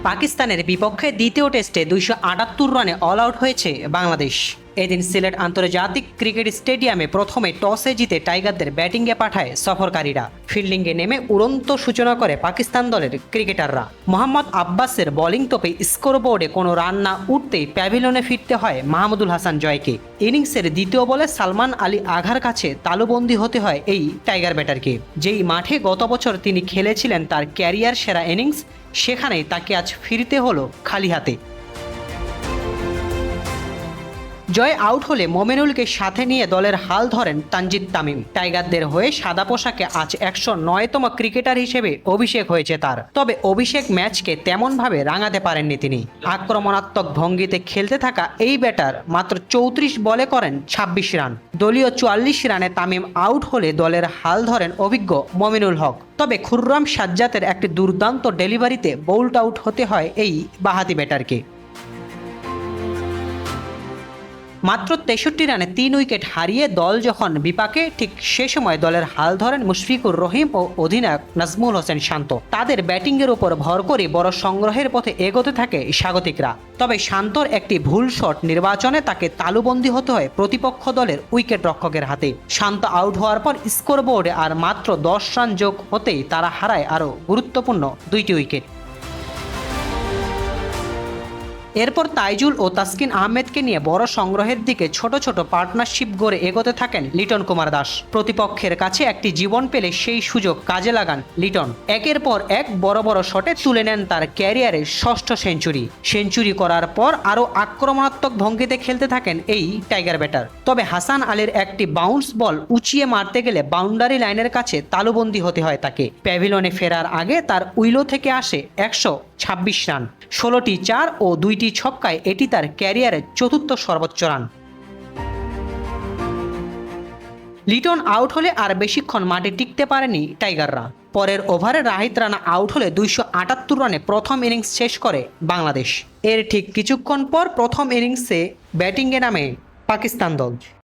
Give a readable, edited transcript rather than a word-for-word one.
পাকিস্তানের বিপক্ষে দ্বিতীয় টেস্টে 278 রানে অল আউট হয়েছে বাংলাদেশ। এদিন সিলেট আন্তর্জাতিক ক্রিকেট স্টেডিয়ামে প্রথমে টসে জিতে টাইগারদের ব্যাটিংয়ে পাঠায় সফরকারীরা। ফিল্ডিংয়ে নেমে উড়ন্ত সূচনা করে পাকিস্তান দলের ক্রিকেটাররা। মোহাম্মদ আব্বাসের বোলিং তোপে স্কোরবোর্ডে কোনো রান না উঠতেই প্যাভিলিয়নে ফিরতে হয় মাহমুদুল হাসান জয়কে। ইনিংসের দ্বিতীয় বলে সালমান আলী আঘার কাছে তালুবন্দী হতে হয় এই টাইগার ব্যাটারকে। যেই মাঠে গত বছর তিনি খেলেছিলেন তার ক্যারিয়ার সেরা ইনিংস, সেখানেই তাকে আজ ফিরতে হলো খালি হাতে। জয় আউট হলে মোমিনুলকে সাথে নিয়ে দলের হাল ধরেন তানজিদ তামিম। টাইগারদের হয়ে সাদা পোশাকে আজ 109তম ক্রিকেটার হিসেবে অভিষেক হয়েছে তার। তবে অভিষেক ম্যাচকে তেমনভাবে রাঙাতে পারেননি তিনি। আক্রমণাত্মক ভঙ্গিতে খেলতে থাকা এই ব্যাটার মাত্র 34 বলে করেন 26 রান। দলীয় 44 রানে তামিম আউট হলে দলের হাল ধরেন অভিজ্ঞ মমিনুল হক। তবে খুররাম সাজ্জাতের একটি দুর্দান্ত ডেলিভারিতে বোল্ড আউট হতে হয় এই বাঁহাতি ব্যাটারকে। মাত্র 63 রানে 3 উইকেট হারিয়ে দল যখন বিপাকে, ঠিক সে সময় দলের হাল ধরেন মুশফিকুর রহিম ও অধিনায়ক নাজমুল হোসেন শান্ত। তাদের ব্যাটিংয়ের উপর ভর করে বড় সংগ্রহের পথে এগোতে থাকে স্বাগতিকরা। তবে শান্তর একটি ভুল শট নির্বাচনে তাকে তালুবন্দী হতে হয় প্রতিপক্ষ দলের উইকেট রক্ষকের হাতে। শান্ত আউট হওয়ার পর স্কোরবোর্ডে আর মাত্র 10 রান যোগ হতেই তারা হারায় আরও গুরুত্বপূর্ণ 2টি উইকেট। এরপর তাইজুল ও তাসকিন আহমেদকে নিয়ে বড় সংগ্রহের দিকে ছোট ছোট পার্টনারশিপ গড়ে এগোতে থাকেন লিটন কুমার দাস। প্রতিপক্ষের কাছে একটি জীবন পেলে সেই সুযোগ কাজে লাগান লিটন। একের পর এক বড় বড় শটে তুলে নেন তার ক্যারিয়ারের 6ষ্ঠ সেঞ্চুরি। সেঞ্চুরি করার পর আরও আক্রমণাত্মক ভঙ্গিতে খেলতে থাকেন এই টাইগার ব্যাটার। তবে হাসান আলীর একটি বাউন্স বল উঁচিয়ে মারতে গেলে বাউন্ডারি লাইনের কাছে তালুবন্দী হতে হয় তাকে। প্যাভিলিয়নে ফেরার আগে তার উইলো থেকে আসে 126 রান, 16টি 4 ও 2টি ছক্কায় এটি তার ক্যারিয়ারের 4র্থ সর্বোচ্চ রান। লিটন আউট হলে আর বেশিক্ষণ মাঠে টিকতে পারেনি টাইগাররা। পরের ওভারে রাহিত রানা আউট হলে 278 রানে প্রথম ইনিংস শেষ করে বাংলাদেশ। এর ঠিক কিছুক্ষণ পর প্রথম ইনিংসে ব্যাটিংয়ে নামে পাকিস্তান দল।